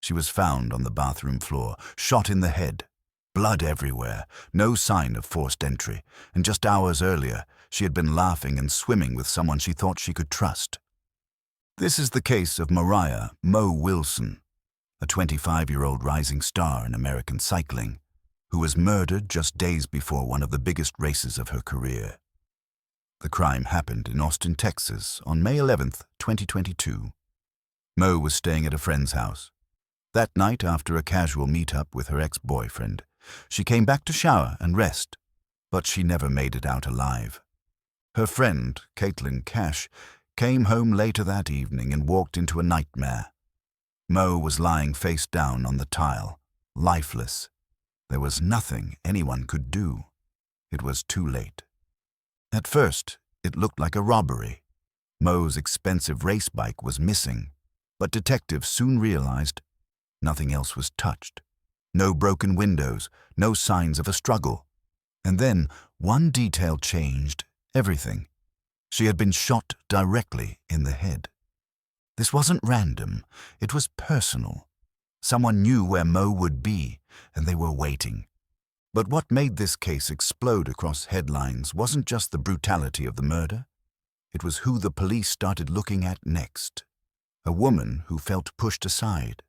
She was found on the bathroom floor, shot in the head, blood everywhere, no sign of forced entry, and just hours earlier, she had been laughing and swimming with someone she thought she could trust. This is the case of Moriah "Mo" Wilson, a 25-year-old rising star in American cycling, who was murdered just days before one of the biggest races of her career. The crime happened in Austin, Texas, on May 11, 2022. Mo was staying at a friend's house. That night, after a casual meet-up with her ex-boyfriend, she came back to shower and rest, but she never made it out alive. Her friend, Caitlin Cash, came home later that evening and walked into a nightmare. Mo was lying face down on the tile, lifeless. There was nothing anyone could do. It was too late. At first, it looked like a robbery. Mo's expensive race bike was missing, but detectives soon realized nothing else was touched. No broken windows, no signs of a struggle. And then one detail changed everything. She had been shot directly in the head. This wasn't random, it was personal. Someone knew where Mo would be, and they were waiting. But what made this case explode across headlines wasn't just the brutality of the murder. It was who the police started looking at next. A woman who felt pushed aside.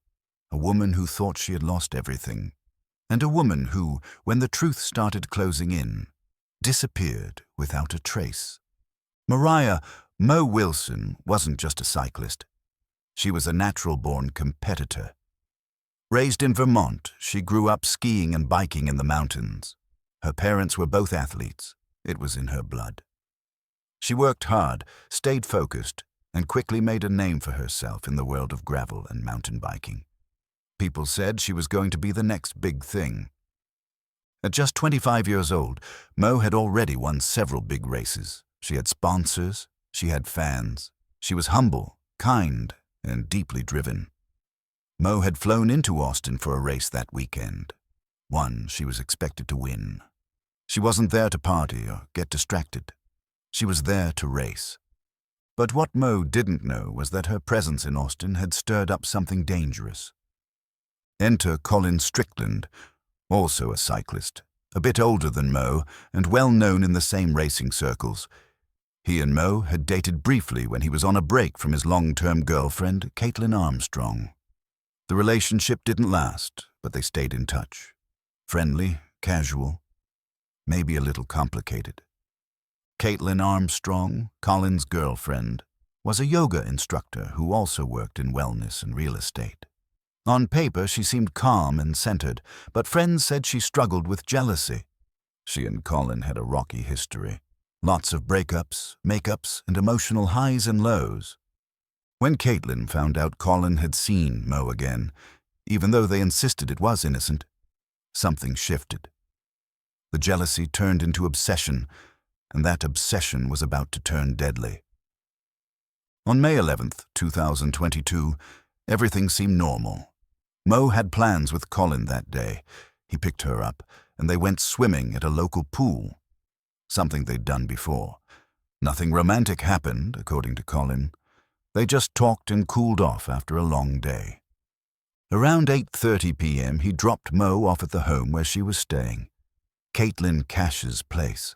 A woman who thought she had lost everything. And a woman who, when the truth started closing in, disappeared without a trace. Moriah "Mo" Wilson wasn't just a cyclist. She was a natural-born competitor. Raised in Vermont, she grew up skiing and biking in the mountains. Her parents were both athletes. It was in her blood. She worked hard, stayed focused, and quickly made a name for herself in the world of gravel and mountain biking. People said she was going to be the next big thing. At just 25 years old, Mo had already won several big races. She had sponsors, she had fans. She was humble, kind, and deeply driven. Mo had flown into Austin for a race that weekend. One she was expected to win. She wasn't there to party or get distracted. She was there to race. But what Mo didn't know was that her presence in Austin had stirred up something dangerous. Enter Colin Strickland, also a cyclist, a bit older than Mo and well known in the same racing circles. He and Mo had dated briefly when he was on a break from his long-term girlfriend, Caitlin Armstrong. The relationship didn't last, but they stayed in touch. Friendly, casual, maybe a little complicated. Caitlin Armstrong, Colin's girlfriend, was a yoga instructor who also worked in wellness and real estate. On paper, she seemed calm and centered, but friends said she struggled with jealousy. She and Colin had a rocky history. Lots of breakups, makeups, and emotional highs and lows. When Caitlin found out Colin had seen Mo again, even though they insisted it was innocent, something shifted. The jealousy turned into obsession, and that obsession was about to turn deadly. On May 11, 2022, everything seemed normal. Mo had plans with Colin that day. He picked her up, and they went swimming at a local pool. Something they'd done before. Nothing romantic happened, according to Colin. They just talked and cooled off after a long day. Around 8:30 p.m., he dropped Mo off at the home where she was staying, Caitlin Cash's place.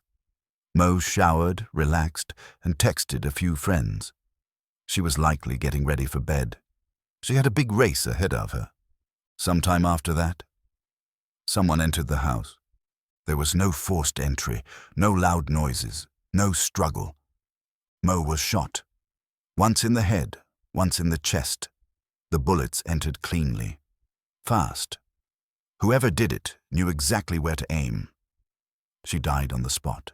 Mo showered, relaxed, and texted a few friends. She was likely getting ready for bed. She had a big race ahead of her. Sometime after that, someone entered the house. There was no forced entry, no loud noises, no struggle. Mo was shot. Once in the head, once in the chest. The bullets entered cleanly. Fast. Whoever did it knew exactly where to aim. She died on the spot.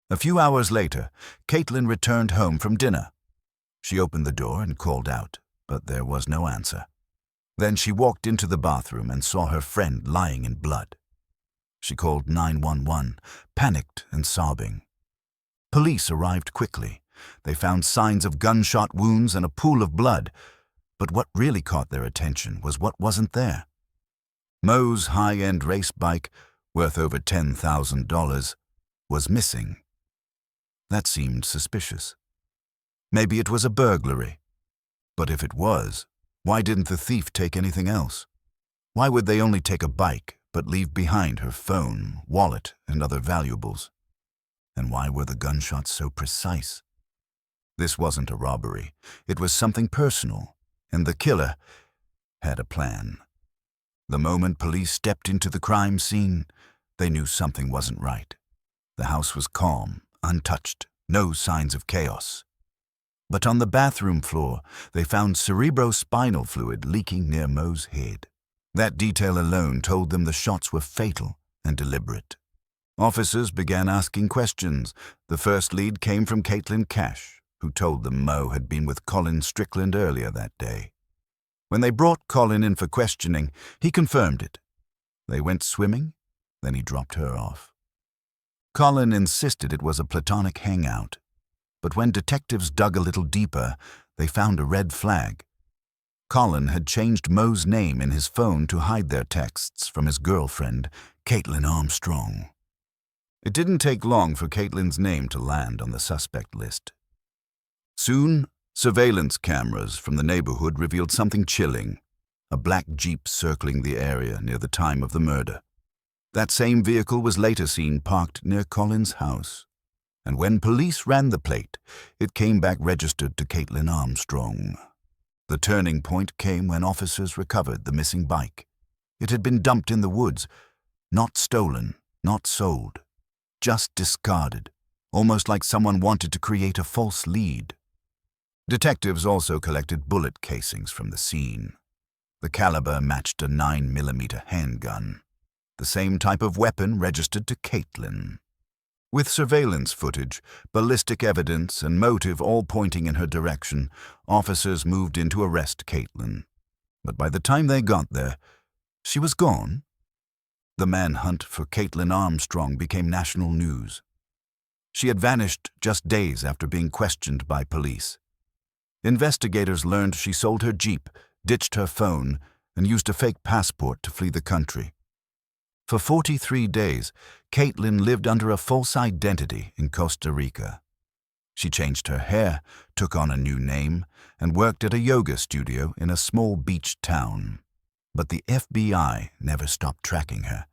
A few hours later, Caitlin returned home from dinner. She opened the door and called out, but there was no answer. Then she walked into the bathroom and saw her friend lying in blood. She called 911, panicked and sobbing. Police arrived quickly. They found signs of gunshot wounds and a pool of blood, but what really caught their attention was what wasn't there. Mo's high-end race bike, worth over $10,000, was missing. That seemed suspicious. Maybe it was a burglary. But if it was, Why didn't the thief take anything else? Why would they only take a bike, but leave behind her phone, wallet, and other valuables? And why were the gunshots so precise? This wasn't a robbery. It was something personal, and the killer had a plan. The moment police stepped into the crime scene, they knew something wasn't right. The house was calm, untouched, no signs of chaos. But on the bathroom floor, they found cerebrospinal fluid leaking near Mo's head. That detail alone told them the shots were fatal and deliberate. Officers began asking questions. The first lead came from Caitlin Cash, who told them Mo had been with Colin Strickland earlier that day. When they brought Colin in for questioning, he confirmed it. They went swimming, then he dropped her off. Colin insisted it was a platonic hangout, but when detectives dug a little deeper, they found a red flag. Colin had changed Mo's name in his phone to hide their texts from his girlfriend, Caitlin Armstrong. It didn't take long for Caitlin's name to land on the suspect list. Soon, surveillance cameras from the neighborhood revealed something chilling, a black Jeep circling the area near the time of the murder. That same vehicle was later seen parked near Colin's house, and when police ran the plate, it came back registered to Caitlin Armstrong. The turning point came when officers recovered the missing bike. It had been dumped in the woods, not stolen, not sold, just discarded, almost like someone wanted to create a false lead. Detectives also collected bullet casings from the scene. The caliber matched a 9mm handgun, the same type of weapon registered to Caitlin. With surveillance footage, ballistic evidence, and motive all pointing in her direction, officers moved in to arrest Caitlin. But by the time they got there, she was gone. The manhunt for Caitlin Armstrong became national news. She had vanished just days after being questioned by police. Investigators learned she sold her Jeep, ditched her phone, and used a fake passport to flee the country. For 43 days, Caitlin lived under a false identity in Costa Rica. She changed her hair, took on a new name, and worked at a yoga studio in a small beach town. But the FBI never stopped tracking her.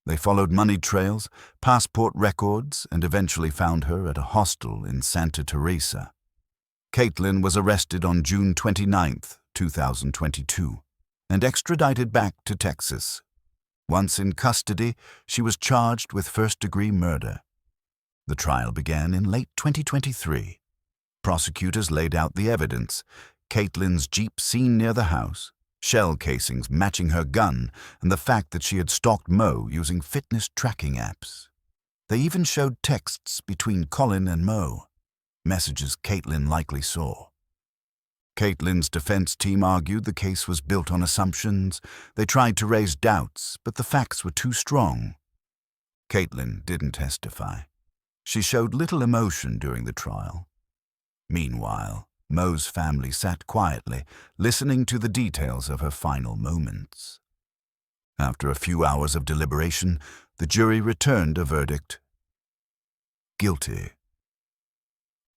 They followed money trails, passport records, and eventually found her at a hostel in Santa Teresa. Caitlin was arrested on June 29, 2022, and extradited back to Texas. Once in custody, she was charged with first-degree murder. The trial began in late 2023. Prosecutors laid out the evidence: Caitlin's Jeep seen near the house, shell casings matching her gun, and the fact that she had stalked Mo using fitness tracking apps. They even showed texts between Colin and Mo, messages Caitlin likely saw. Caitlin's defense team argued the case was built on assumptions. They tried to raise doubts, but the facts were too strong. Caitlin didn't testify. She showed little emotion during the trial. Meanwhile, Mo's family sat quietly, listening to the details of her final moments. After a few hours of deliberation, the jury returned a verdict: guilty.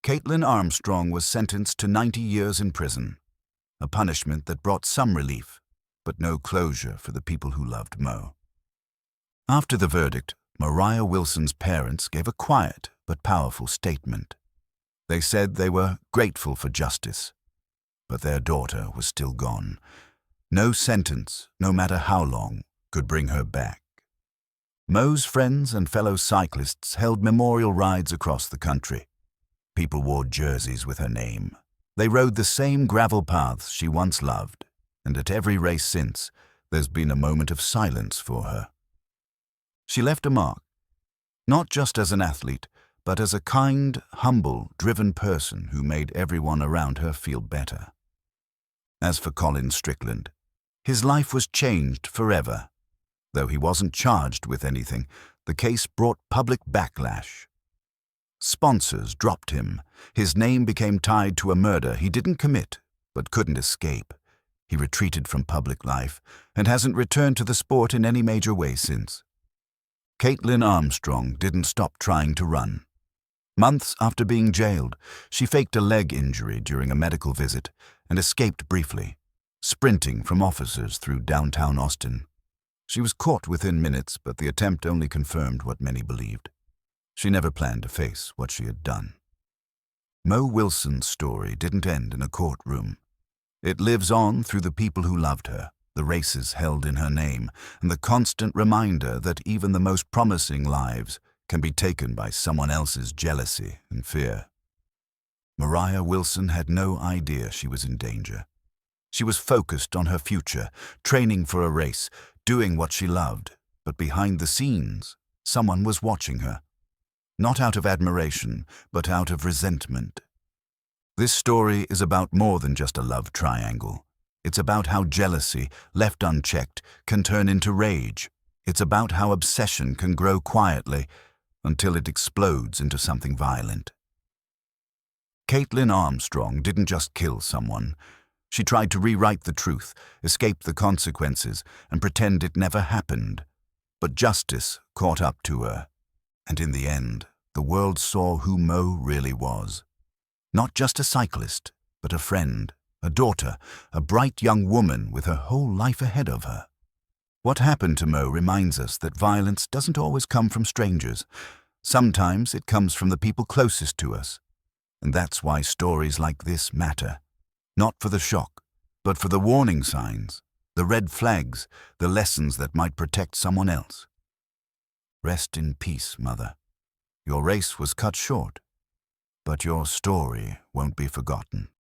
Caitlin Armstrong was sentenced to 90 years in prison, a punishment that brought some relief, but no closure for the people who loved Mo. After the verdict, Moriah Wilson's parents gave a quiet but powerful statement. They said they were grateful for justice, but their daughter was still gone. No sentence, no matter how long, could bring her back. Mo's friends and fellow cyclists held memorial rides across the country. People wore jerseys with her name. They rode the same gravel paths she once loved, and at every race since, there's been a moment of silence for her. She left a mark, not just as an athlete, but as a kind, humble, driven person who made everyone around her feel better. As for Colin Strickland, his life was changed forever. Though he wasn't charged with anything, the case brought public backlash. Sponsors dropped him. His name became tied to a murder he didn't commit, but couldn't escape. He retreated from public life and hasn't returned to the sport in any major way since. Caitlin Armstrong didn't stop trying to run. Months after being jailed, she faked a leg injury during a medical visit and escaped briefly. sprinting from officers through downtown Austin. She was caught within minutes, but the attempt only confirmed what many believed. She never planned to face what she had done. Mo Wilson's story didn't end in a courtroom. It lives on through the people who loved her, the races held in her name, and the constant reminder that even the most promising lives can be taken by someone else's jealousy and fear. Moriah Wilson had no idea she was in danger. She was focused on her future, training for a race, doing what she loved, but behind the scenes, someone was watching her. Not out of admiration, but out of resentment. This story is about more than just a love triangle. It's about how jealousy, left unchecked, can turn into rage. It's about how obsession can grow quietly until it explodes into something violent. Caitlin Armstrong didn't just kill someone. She tried to rewrite the truth, escape the consequences, and pretend it never happened. But justice caught up to her, and in the end, the world saw who Mo really was. Not just a cyclist, but a friend, a daughter, a bright young woman with her whole life ahead of her. What happened to Mo reminds us that violence doesn't always come from strangers. Sometimes it comes from the people closest to us. And that's why stories like this matter. Not for the shock, but for the warning signs, the red flags, the lessons that might protect someone else. Rest in peace, Mother. Your race was cut short, but your story won't be forgotten.